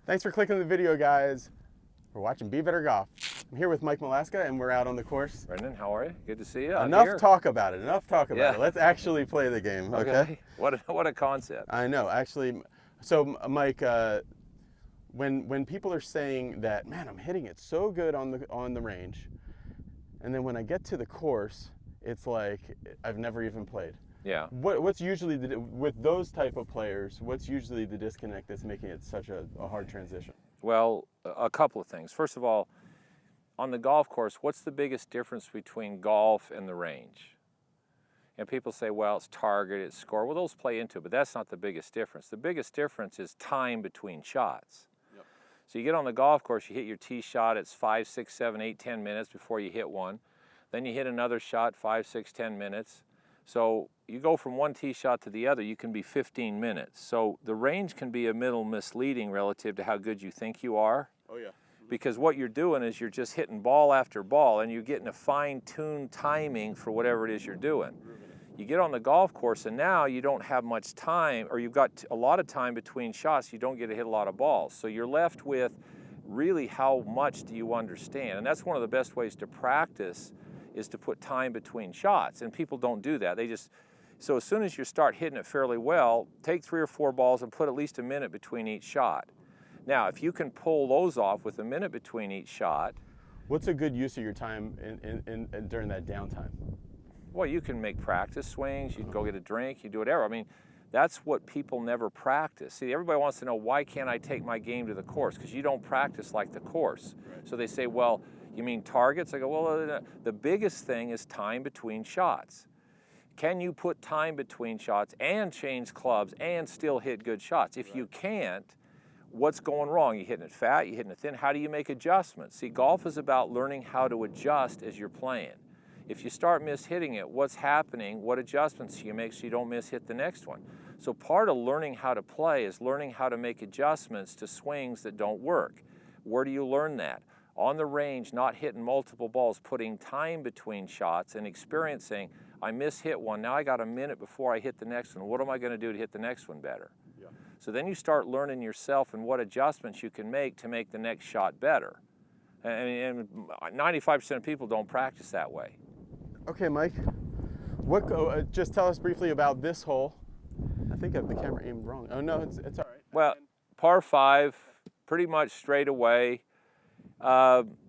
Thanks for clicking the video, guys. We're watching Be Better Golf. I'm here with Mike Malaska, and we're out on the course. Brendan, how are you? Good to see you. Enough talk about it. Enough talk about Yeah. it. Let's actually play the game, okay? What a concept. I know, actually. So, Mike, when people are saying that, man, I'm hitting it so good on the range, and then when I get to the course, it's like I've never even played. Yeah. What's usually with those type of players? What's usually the disconnect that's making it such a hard transition? Well, a couple of things. First of all, on the golf course, what's the biggest difference between golf and the range? And people say, well, it's target, it's score. Well, those play into it, but that's not the biggest difference. The biggest difference is time between shots. Yep. So you get on the golf course, you hit your tee shot, it's 5, 6, 7, 8, 10 minutes before you hit one. Then you hit another shot, 5, 6, 10 minutes. So you go from one tee shot to the other, you can be 15 minutes. So the range can be a little misleading relative to how good you think you are. Oh, yeah. Because what you're doing is you're just hitting ball after ball and you're getting a fine-tuned timing for whatever it is you're doing. You get on the golf course and now you don't have much time, or you've got a lot of time between shots, you don't get to hit a lot of balls. So you're left with really how much do you understand? And that's one of the best ways to practice is to put time between shots, and people don't do that. So as soon as you start hitting it fairly well, take 3 or 4 balls and put at least a minute between each shot. Now, if you can pull those off with a minute between each shot. What's a good use of your time during that downtime? Well, you can make practice swings, you can go get a drink, you do whatever. I mean, that's what people never practice. See, everybody wants to know, why can't I take my game to the course? Because you don't practice like the course. Right. So they say, well, you mean targets? I go, well, the biggest thing is time between shots. Can you put time between shots and change clubs and still hit good shots? If you can't, what's going wrong? You hitting it fat, you hitting it thin? How do you make adjustments? See, golf is about learning how to adjust as you're playing. If you start mishitting it, what's happening? What adjustments do you make so you don't mishit the next one? So part of learning how to play is learning how to make adjustments to swings that don't work. Where do you learn that? On the range, not hitting multiple balls, putting time between shots and experiencing, I mishit one, now I got a minute before I hit the next one. What am I going to do to hit the next one better? Yeah. So then you start learning yourself and what adjustments you can make to make the next shot better. And 95% of people don't practice that way. Okay, Mike, just tell us briefly about this hole. I think I have the camera aimed wrong. Oh, no, it's all right. Well, par 5, pretty much straight away.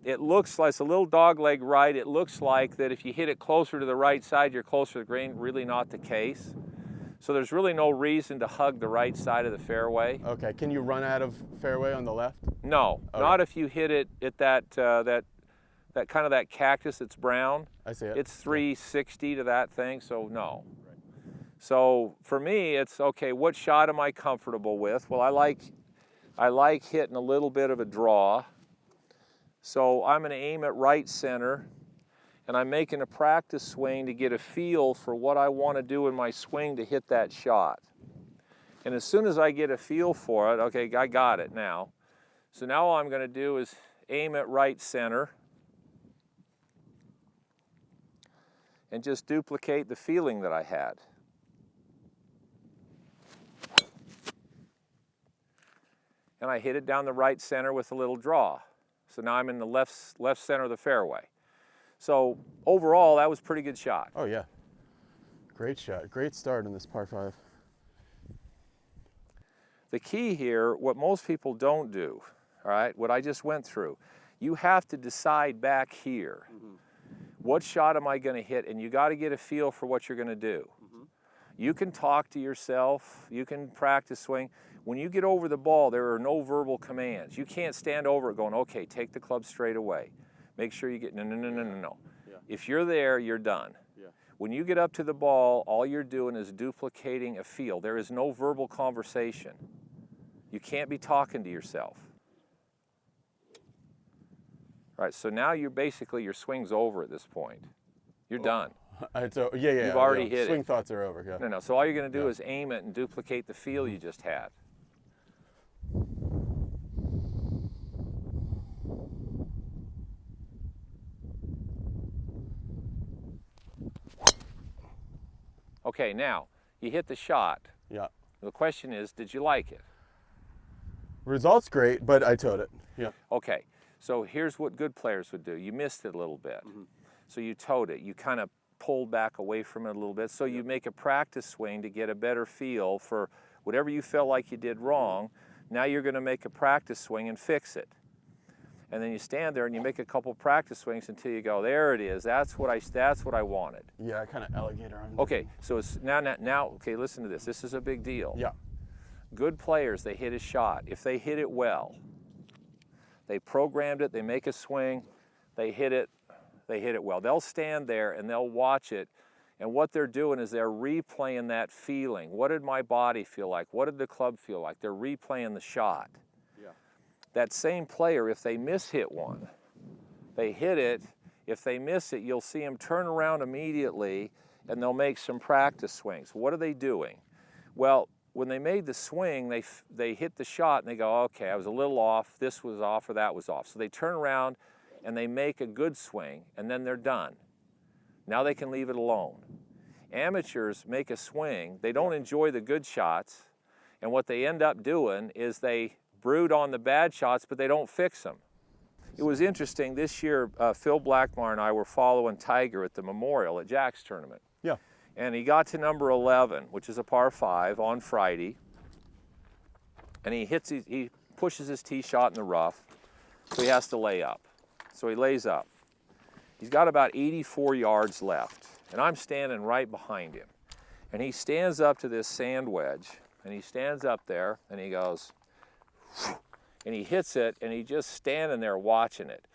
It looks like it's a little dog leg right. It looks like that if you hit it closer to the right side, you're closer to the green. Really not the case. So there's really no reason to hug the right side of the fairway. Okay, can you run out of fairway on the left? No, okay. Not if you hit it at that kind of that cactus that's brown. I see it. It's 360 to that thing, so no. Right. So for me, it's okay, what shot am I comfortable with? Well, I like hitting a little bit of a draw. So I'm going to aim at right center, and I'm making a practice swing to get a feel for what I want to do in my swing to hit that shot. And as soon as I get a feel for it, okay, I got it now. So now all I'm going to do is aim at right center and just duplicate the feeling that I had. And I hit it down the right center with a little draw. So now I'm in the left center of the fairway. So overall, that was a pretty good shot. Oh yeah, great shot. Great start in this par 5. The key here, what most people don't do, all right, what I just went through, you have to decide back here, what shot am I going to hit? And you got to get a feel for what you're going to do. You can talk to yourself, you can practice swing. When you get over the ball, there are no verbal commands. You can't stand over it going, okay, take the club straight away. Make sure you get, no. Yeah. If you're there, you're done. Yeah. When you get up to the ball, all you're doing is duplicating a feel. There is no verbal conversation. You can't be talking to yourself. All right, so now you're basically, your swing's over at this point. You're done. You've already hit it. Swing thoughts are over. Yeah. No. So all you're going to do is aim it and duplicate the feel you just had. Okay, now you hit the shot. Yeah. The question is, did you like it? Results great, but I towed it. Yeah. Okay, so here's what good players would do. You missed it a little bit. So you towed it. You kind of pulled back away from it a little bit. So you make a practice swing to get a better feel for whatever you felt like you did wrong. Now you're going to make a practice swing and fix it. And then you stand there and you make a couple practice swings until you go, there it is. That's what I wanted. Yeah, kind of alligator on. Okay, so it's now. Okay, listen to this. This is a big deal. Yeah. Good players, they hit a shot. If they hit it well, they programmed it, they make a swing, they hit it well. They'll stand there and they'll watch it, and what they're doing is they're replaying that feeling. What did my body feel like? What did the club feel like? They're replaying the shot. Yeah. That same player, if they miss-hit one, they hit it. If they miss it, you'll see them turn around immediately and they'll make some practice swings. What are they doing? Well, when they made the swing, they hit the shot and they go, okay, I was a little off, this was off or that was off. So they turn around and they make a good swing and then they're done. Now they can leave it alone. Amateurs make a swing, they don't enjoy the good shots, and what they end up doing is they brood on the bad shots, but they don't fix them. It was interesting, this year Phil Blackmar and I were following Tiger at the Memorial at Jack's tournament. Yeah. And he got to number 11, which is a par 5 on Friday, and he pushes his tee shot in the rough, so he has to lay up. So he lays up. He's got about 84 yards left, and I'm standing right behind him. And he stands up to this sand wedge, and he stands up there, and he goes, and he hits it, and he's just standing there watching it.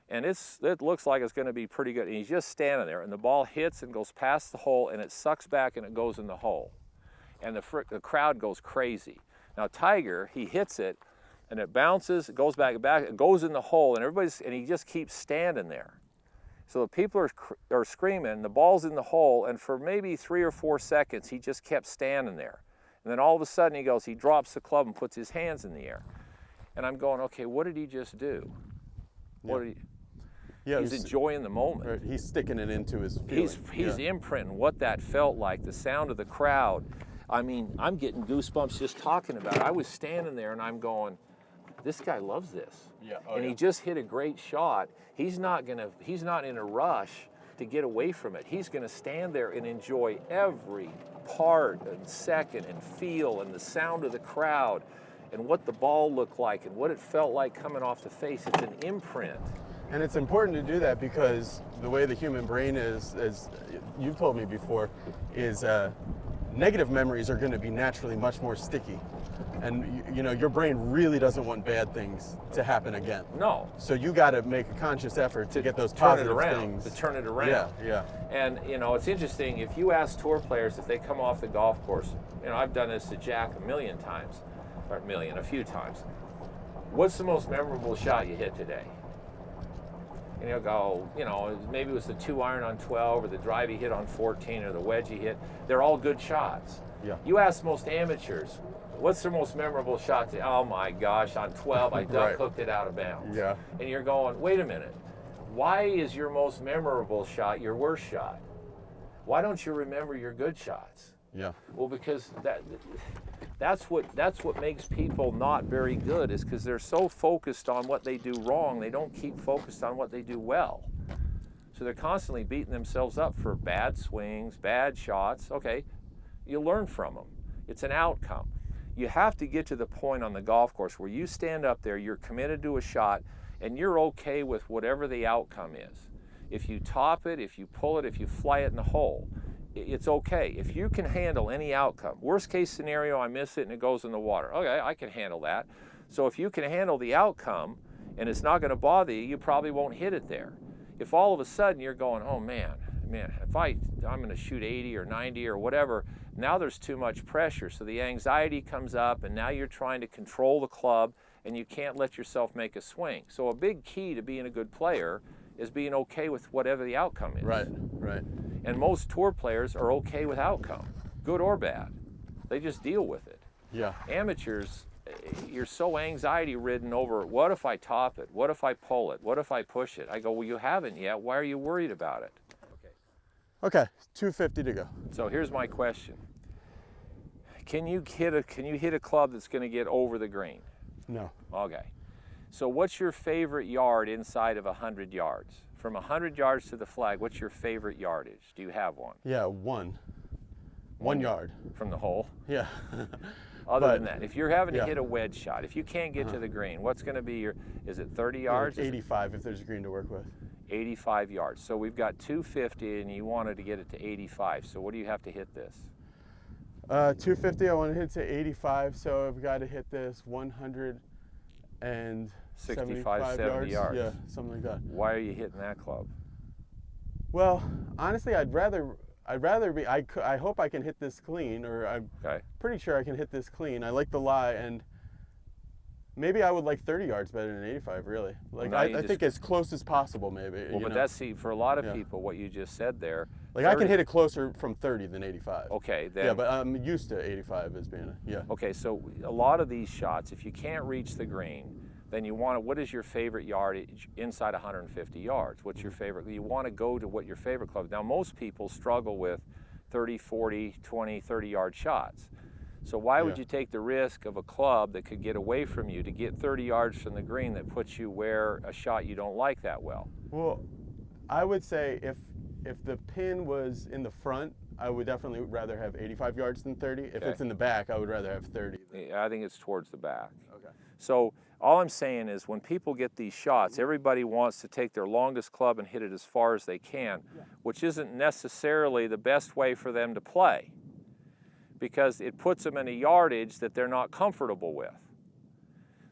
And it looks like it's going to be pretty good. And he's just standing there, and the ball hits and goes past the hole, and it sucks back, and it goes in the hole. And the crowd goes crazy. Now Tiger, he hits it, and it bounces, it goes back, it goes in the hole, and he just keeps standing there. So the people are screaming, the ball's in the hole, and for maybe 3 or 4 seconds, he just kept standing there. And then all of a sudden, he drops the club and puts his hands in the air. And I'm going, okay, what did he just do? What did he? Yeah, he's enjoying the moment. Right, he's sticking it into his feeling. He's imprinting what that felt like, the sound of the crowd. I mean, I'm getting goosebumps just talking about it. I was standing there and I'm going, this guy loves this. Yeah. He just hit a great shot. He's not in a rush to get away from it. He's gonna stand there and enjoy every part and second and feel and the sound of the crowd and what the ball looked like and what it felt like coming off the face. It's an imprint. And it's important to do that because the way the human brain is, as you've told me before, is negative memories are going to be naturally much more sticky. And your brain really doesn't want bad things to happen again. No. So you got to make a conscious effort to get those positive things. To turn it around. Yeah. And it's interesting, if you ask tour players if they come off the golf course, I've done this to Jack a few times. What's the most memorable shot you hit today? And he'll go, maybe it was the 2-iron on 12 or the drive he hit on 14 or the wedge he hit. They're all good shots. Yeah. You ask most amateurs, what's their most memorable shot? Oh my gosh, on 12 I duck hooked it out of bounds. Yeah. And you're going, wait a minute. Why is your most memorable shot your worst shot? Why don't you remember your good shots? Yeah. Well, because that's what makes people not very good, is because they're so focused on what they do wrong, they don't keep focused on what they do well. So they're constantly beating themselves up for bad swings, bad shots. Okay, you learn from them. It's an outcome. You have to get to the point on the golf course where you stand up there, you're committed to a shot, and you're okay with whatever the outcome is. If you top it, if you pull it, if you fly it in the hole, it's okay. If you can handle any outcome, worst case scenario, I miss it and it goes in the water. Okay, I can handle that. So if you can handle the outcome and it's not going to bother you, you probably won't hit it there. If all of a sudden you're going, oh man, if I'm going to shoot 80 or 90 or whatever, now there's too much pressure. So the anxiety comes up and now you're trying to control the club and you can't let yourself make a swing. So a big key to being a good player is being okay with whatever the outcome is. Right. And most tour players are okay with outcome, good or bad. They just deal with it. Yeah. Amateurs, you're so anxiety ridden over, what if I top it? What if I pull it? What if I push it? I go, well, you haven't yet. Why are you worried about it? Okay, 250 to go. So here's my question. Can you hit a club that's going to get over the green? No. Okay. So what's your favorite yard inside of 100 yards? From 100 yards to the flag, what's your favorite yardage? Do you have one? Yeah, one yard. From the hole? Yeah. Other than that, if you're having to yeah. hit a wedge shot, if you can't get to the green, what's going to be your, is it 30 yards? Like 85 if there's a green to work with. 85 yards. So we've got 250 and you wanted to get it to 85. So what do you have to hit this? 250, I want to hit to 85, so I've got to hit this 165 70 yards. Yeah, something like that. Why are you hitting that club? Well, honestly, I'd rather be, I hope I can hit this clean, or I'm pretty sure I can hit this clean. I like the lie, and maybe I would like 30 yards better than 85, really. Like, well, I think as close as possible, maybe. Well, but that's, see, for a lot of people, what you just said there. Like, 30, I can hit it closer from 30 than 85. Okay, then. Yeah, but I'm used to 85 as being Okay, so a lot of these shots, if you can't reach the green, then you want to, what is your favorite yardage inside 150 yards? What's your favorite? You want to go to what your favorite club is. Now, most people struggle with 30, 40, 20, 30-yard shots. So why would you take the risk of a club that could get away from you to get 30 yards from the green that puts you where a shot you don't like that well? Well, I would say if the pin was in the front, I would definitely rather have 85 yards than 30. If it's in the back, I would rather have 30. I think it's towards the back. Okay. So all I'm saying is when people get these shots, everybody wants to take their longest club and hit it as far as they can, which isn't necessarily the best way for them to play, because it puts them in a yardage that they're not comfortable with.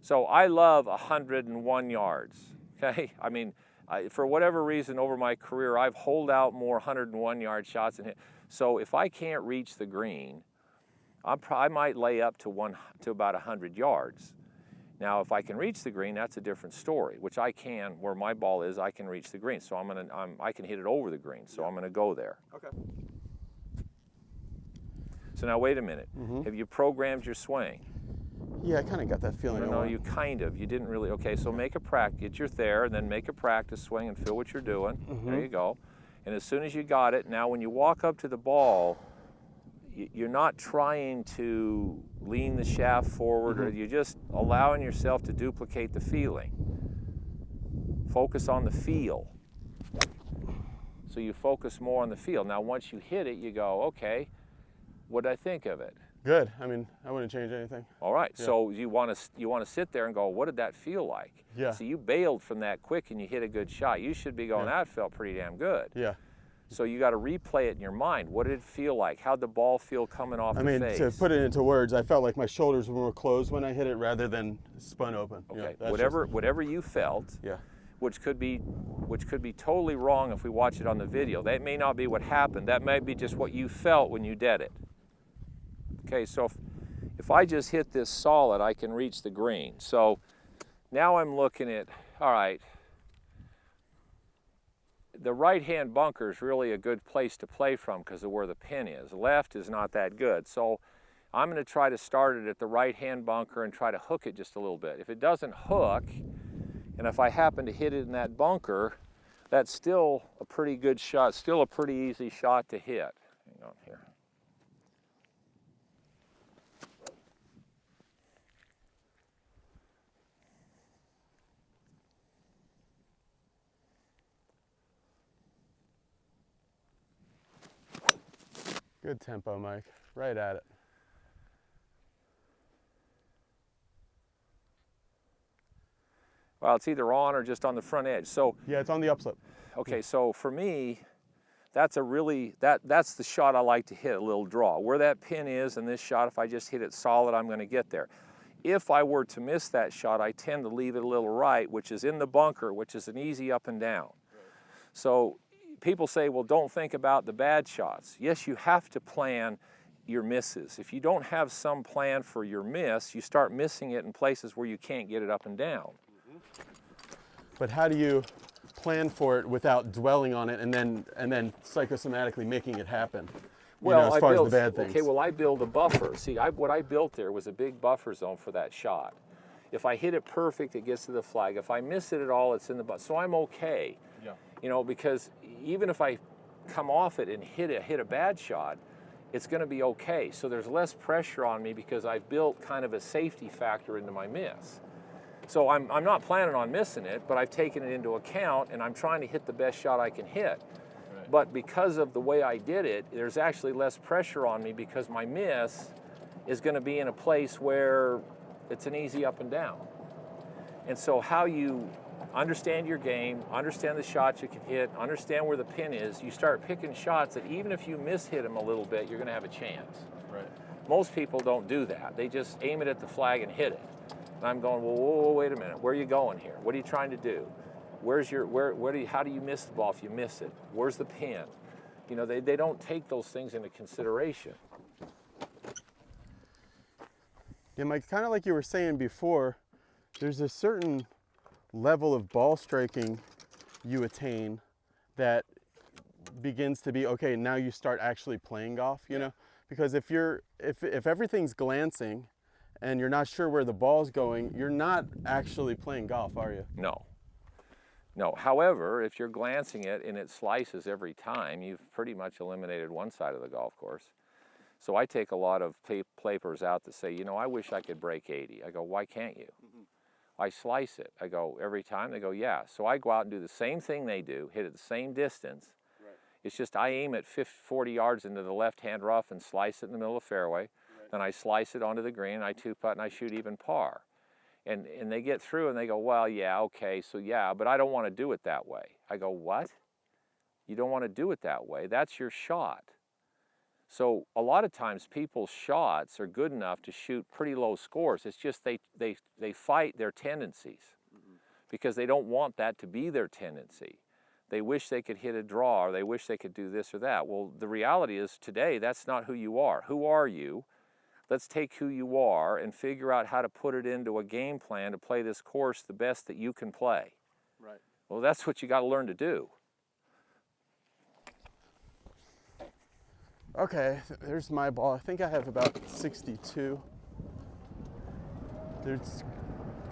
So I love 101 yards, okay? I mean, for whatever reason over my career, I've holed out more 101-yard shots and hit. So if I can't reach the green, I might lay up to about 100 yards. Now, if I can reach the green, that's a different story, which I can. Where my ball is, I can reach the green, so I can hit it over the green, so I'm gonna go there. Okay. So now wait a minute. Have you programmed your swing? Yeah, I kind of got that feeling. No, you didn't really. Okay, so make a practice, get your there, and then make a practice swing and feel what you're doing. There you go. And as soon as you got it, now when you walk up to the ball, you're not trying to lean the shaft forward, or you're just allowing yourself to duplicate the feeling. Focus on the feel. So you focus more on the feel. Now once you hit it, you go, okay, what did I think of it? Good. I mean, I wouldn't change anything. All right. Yeah. So you want to sit there and go, what did that feel like? Yeah. So you bailed from that quick and you hit a good shot. You should be going, that felt pretty damn good. Yeah. So you got to replay it in your mind. What did it feel like? How'd the ball feel coming off the face? I mean, to put it into words, I felt like my shoulders were more closed when I hit it rather than spun open. Okay. Yeah, whatever you felt. Yeah. Which could be totally wrong if we watch it on the video. That may not be what happened. That may be just what you felt when you did it. Okay, so if I just hit this solid, I can reach the green. So now I'm looking at, all right, the right-hand bunker is really a good place to play from because of where the pin is. Left is not that good. So I'm going to try to start it at the right-hand bunker and try to hook it just a little bit. If it doesn't hook, and if I happen to hit it in that bunker, that's still a pretty good shot, still a pretty easy shot to hit. Hang on here. Good tempo, Mike. Right at it. Well, it's either on or just on the front edge. So yeah, it's on the upslip. Okay, so for me, that's that's the shot I like to hit, a little draw. Where that pin is in this shot, if I just hit it solid, I'm going to get there. If I were to miss that shot, I tend to leave it a little right, which is in the bunker, which is an easy up and down. Right. So people say, well, don't think about the bad shots. Yes, you have to plan your misses. If you don't have some plan for your miss, you start missing it in places where you can't get it up and down. But how do you plan for it without dwelling on it and then psychosomatically making it happen? Well, as far as the bad things. Okay, well, I build a buffer. See, what I built there was a big buffer zone for that shot. If I hit it perfect, it gets to the flag. If I miss it at all, it's in the buffer. So I'm okay. Yeah. Because even if I come off it and hit a bad shot, it's going to be okay. So there's less pressure on me because I've built kind of a safety factor into my miss. So I'm not planning on missing it, but I've taken it into account, and I'm trying to hit the best shot I can hit. Right. But because of the way I did it, there's actually less pressure on me because my miss is going to be in a place where it's an easy up and down. And so how you understand your game, understand the shots you can hit, understand where the pin is, you start picking shots that even if you miss-hit them a little bit, you're going to have a chance. Right. Most people don't do that. They just aim it at the flag and hit it. And I'm going, well, whoa, wait a minute. Where are you going here? What are you trying to do? How do you miss the ball if you miss it? Where's the pin? You know, they don't take those things into consideration. Yeah, Mike, kind of like you were saying before, there's a certain level of ball striking you attain that begins to be, okay, now you start actually playing golf, you know? Because if everything's glancing and you're not sure where the ball's going, you're not actually playing golf, are you? No. No. However, if you're glancing it and it slices every time, you've pretty much eliminated one side of the golf course. So I take a lot of players out that say, you know, I wish I could break 80. I go, why can't you? I slice it. I go, every time? They go, yeah. So I go out and do the same thing they do, hit it the same distance. Right. It's just I aim at 40 yards into the left-hand rough and slice it in the middle of the fairway. Right. Then I slice it onto the green, and I two-putt, and I shoot even par. And they get through, and they go, well, yeah, okay, so yeah, but I don't want to do it that way. I go, what? You don't want to do it that way? That's your shot. So a lot of times people's shots are good enough to shoot pretty low scores. It's just they fight their tendencies because they don't want that to be their tendency. They wish they could hit a draw, or they wish they could do this or that. Well, the reality is today that's not who you are. Who are you? Let's take who you are and figure out how to put it into a game plan to play this course the best that you can play. Right. Well, that's what you got to learn to do. Okay, there's my ball. I think I have about 62. There's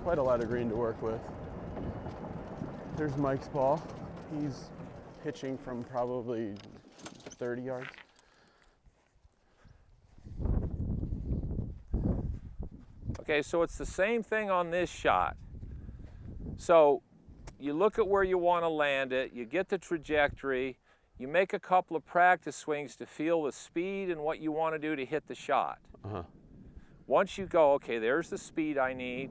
quite a lot of green to work with. There's Mike's ball. He's pitching from probably 30 yards. Okay, so it's the same thing on this shot. So you look at where you want to land it, you get the trajectory, you make a couple of practice swings to feel the speed and what you want to do to hit the shot. Once you go, okay, there's the speed I need,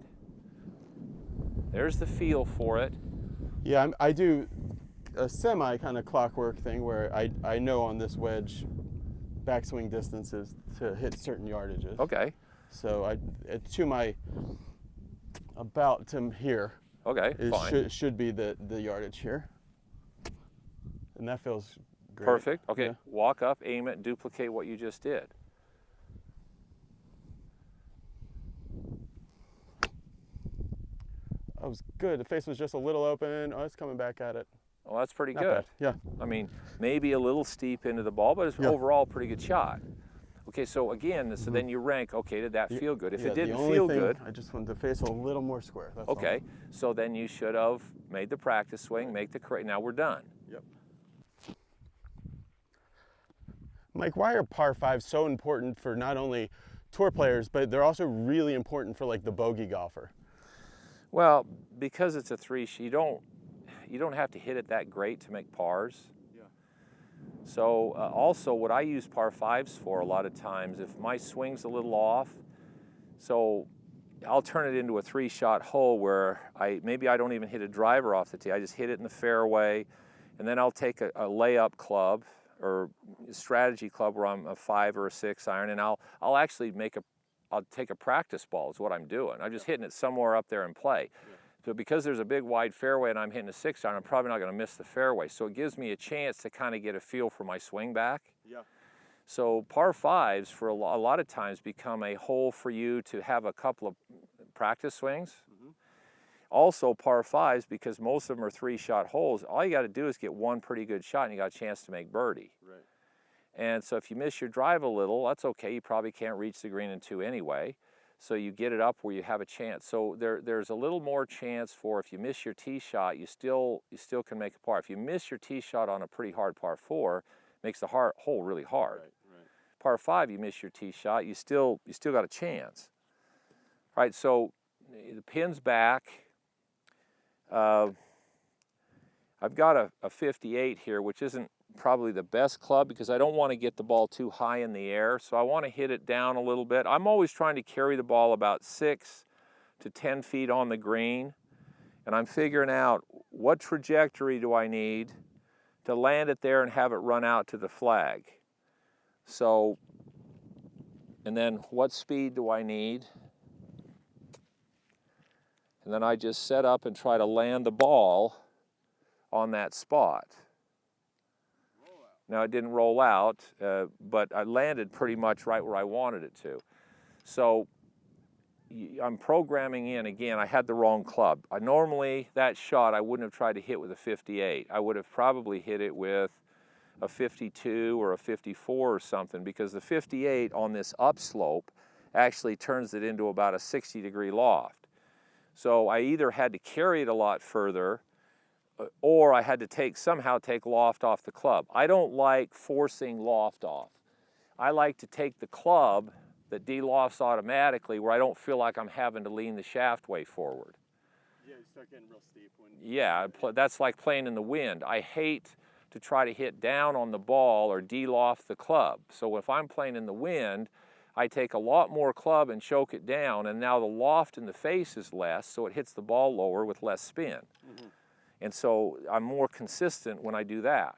there's the feel for it. Yeah, I do a semi kind of clockwork thing where I know on this wedge backswing distances to hit certain yardages. Okay. So to my about to here. Okay, fine. Should be the yardage here. And that feels great. Perfect. Okay, yeah. Walk up, aim it, and duplicate what you just did. That was good. The face was just a little open. Oh, it's coming back at it. Well, that's pretty Not good. bad. Yeah. I mean, maybe a little steep into the ball, but it's overall a pretty good shot. Okay, so again, so then you rank, okay, did that feel good? If it didn't feel good, I just wanted the face a little more square. That's okay, all. so then you should have made the practice swing, make the correct, now we're done. Yep. Mike, why are par fives so important for not only tour players, but they're also really important for like the bogey golfer? Well, because it's a three, you don't have to hit it that great to make pars. Yeah. So also what I use par fives for a lot of times, if my swing's a little off, so I'll turn it into a 3-shot hole where maybe I don't even hit a driver off the tee. I just hit it in the fairway, and then I'll take a layup club or strategy club where I'm a 5 or a 6 iron, and I'll actually I'll take a practice ball is what I'm doing. I'm just hitting it somewhere up there and play. Yeah. So because there's a big wide fairway and I'm hitting a 6 iron, I'm probably not going to miss the fairway. So it gives me a chance to kind of get a feel for my swing back. Yeah. So par fives for a lot of times become a hole for you to have a couple of practice swings. Mm-hmm. Also par fives, because most of them are 3-shot holes, all you got to do is get one pretty good shot and you got a chance to make birdie. Right. And so if you miss your drive a little, that's okay. You probably can't reach the green in 2 anyway. So you get it up where you have a chance. So there's a little more chance for if you miss your tee shot, you still can make a par. If you miss your tee shot on a pretty hard par 4, it makes the hole really hard. Right, right. par 5, you miss your tee shot, you still got a chance. All right, so the pin's back. I've got a 58 here, which isn't probably the best club because I don't want to get the ball too high in the air, so I want to hit it down a little bit. I'm always trying to carry the ball about 6 to 10 feet on the green, and I'm figuring out what trajectory do I need to land it there and have it run out to the flag. So, and then what speed do I need? And then I just set up and try to land the ball on that spot. Now it didn't roll out, but I landed pretty much right where I wanted it to. So I'm programming in, again, I had the wrong club. Normally, that shot I wouldn't have tried to hit with a 58. I would have probably hit it with a 52 or a 54 or something, because the 58 on this upslope actually turns it into about a 60-degree loft. So I either had to carry it a lot further, or I had to somehow take loft off the club. I don't like forcing loft off. I like to take the club that de-lofts automatically, where I don't feel like I'm having to lean the shaft way forward. Yeah, you start getting real steep. Yeah, that's like playing in the wind. I hate to try to hit down on the ball or de-loft the club. So if I'm playing in the wind, I take a lot more club and choke it down, and now the loft in the face is less, so it hits the ball lower with less spin. Mm-hmm. And so I'm more consistent when I do that.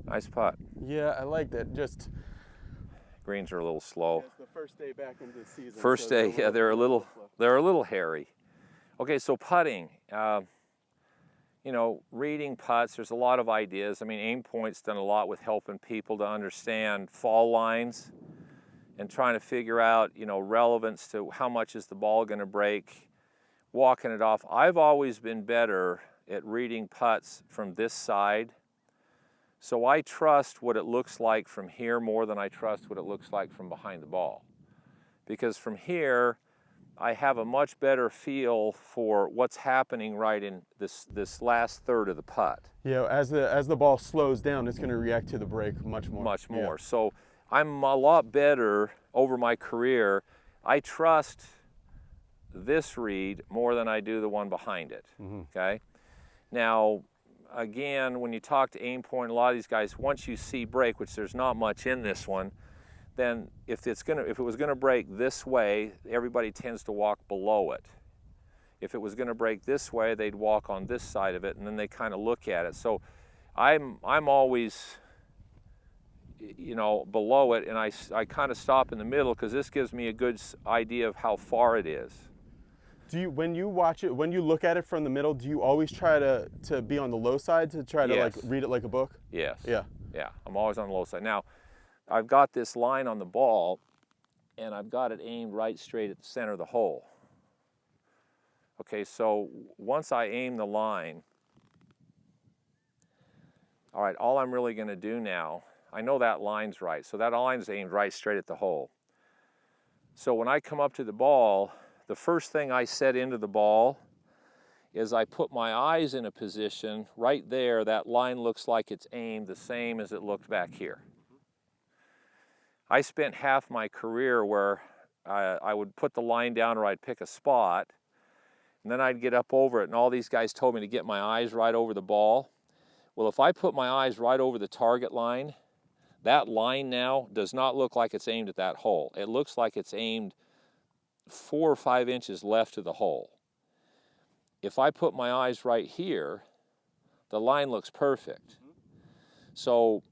Nice putt. Yeah, I like that. Just greens are a little slow. It's the first day back into the season. First day, yeah, they're a little hairy. Okay, so putting. You know, reading putts, there's a lot of ideas. I mean, Aimpoint's done a lot with helping people to understand fall lines and trying to figure out, you know, relevance to how much is the ball going to break, walking it off. I've always been better at reading putts from this side. So I trust what it looks like from here more than I trust what it looks like from behind the ball. Because from here, I have a much better feel for what's happening right in this last third of the putt. Yeah, as the ball slows down, it's going to react to the break much more. Much more. Yeah. So I'm a lot better over my career. I trust this read more than I do the one behind it. Mm-hmm. Okay? Now, again, when you talk to Aimpoint, a lot of these guys, once you see break, which there's not much in this one, then if it was gonna break this way, everybody tends to walk below it. If it was gonna break this way, they'd walk on this side of it, and then they kind of look at it. So I'm always, you know, below it, and I kind of stop in the middle because this gives me a good idea of how far it is. Do you, when you watch it, when you look at it from the middle, do you always try to be on the low side to try to Yes. like read it like a book? Yes. Yeah. Yeah, I'm always on the low side. Now, I've got this line on the ball, and I've got it aimed right straight at the center of the hole. Okay, so once I aim the line, all right, all I'm really going to do now, I know that line's right, so that line's aimed right straight at the hole. So when I come up to the ball, the first thing I set into the ball is I put my eyes in a position right there. That line looks like it's aimed the same as it looked back here. I spent half my career where I would put the line down, or I'd pick a spot, and then I'd get up over it, and all these guys told me to get my eyes right over the ball. Well, if I put my eyes right over the target line, that line now does not look like it's aimed at that hole. It looks like it's aimed 4 or 5 inches left of the hole. If I put my eyes right here, the line looks perfect. So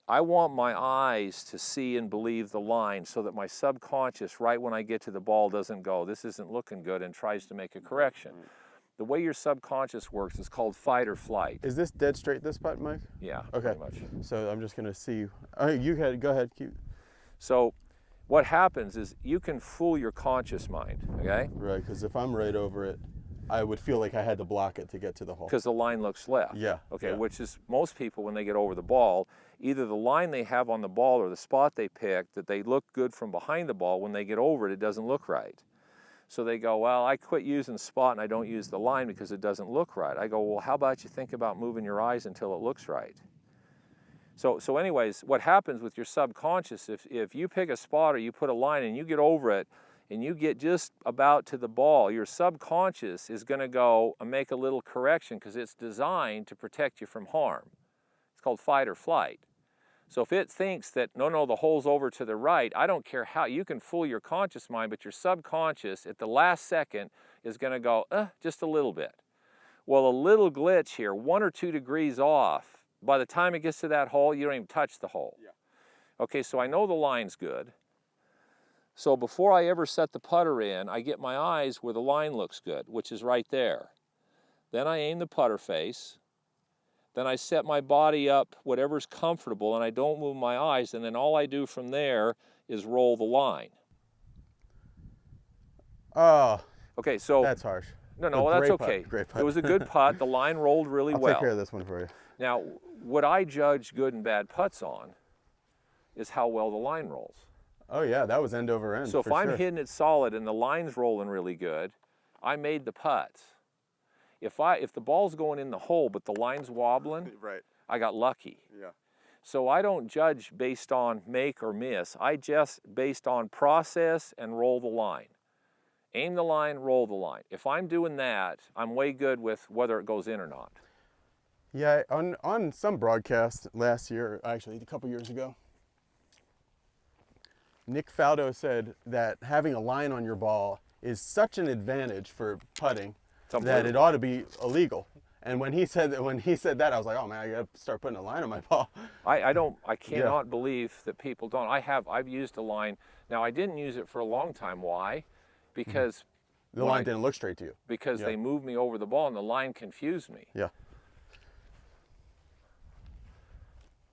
I want my eyes to see and believe the line so that my subconscious, right when I get to the ball, doesn't go, this isn't looking good, and tries to make a correction. The way your subconscious works is called fight or flight. Is this dead straight, this putt, Mike? Yeah, okay. Pretty much. So I'm just going to see. You go ahead. Keep. So what happens is you can fool your conscious mind, okay? Right, because if I'm right over it. I would feel like I had to block it to get to the hole. Because the line looks left. Yeah. Okay, yeah. which is most people when they get over the ball, either the line they have on the ball or the spot they picked that they look good from behind the ball, when they get over it, it doesn't look right. So they go, well, I quit using spot and I don't use the line because it doesn't look right. I go, well, how about you think about moving your eyes until it looks right? So anyways, what happens with your subconscious, if you pick a spot or you put a line and you get over it and you get just about to the ball, your subconscious is going to go and make a little correction because it's designed to protect you from harm. It's called fight or flight. So if it thinks that, no, the hole's over to the right, I don't care how, you can fool your conscious mind, but your subconscious at the last second is going to go, just a little bit. Well, a little glitch here, 1 or 2 degrees off, by the time it gets to that hole, you don't even touch the hole. Yeah. Okay, so I know the line's good. So before I ever set the putter in, I get my eyes where the line looks good, which is right there. Then I aim the putter face. Then I set my body up whatever's comfortable and I don't move my eyes, and then all I do from there is roll the line. Oh, okay, so that's harsh. No, that's okay. Great putt. It was a good putt. The line rolled really I'll well. take care of this one for you. Now, what I judge good and bad putts on is how well the line rolls. Oh yeah, that was end over end. So if I'm hitting it solid and the line's rolling really good, I made the putts. If the ball's going in the hole but the line's wobbling, right. I got lucky. Yeah. So I don't judge based on make or miss. I just based on process and roll the line. Aim the line, roll the line. If I'm doing that, I'm way good with whether it goes in or not. Yeah, on some broadcast last year, actually a couple years ago, Nick Faldo said that having a line on your ball is such an advantage for putting that it ought to be illegal. And when he said that, I was like, oh man, I gotta start putting a line on my ball. I cannot believe that people don't. I've used a line. Now I didn't use it for a long time. Why? Because the line didn't look straight to you. Because they moved me over the ball and the line confused me. Yeah.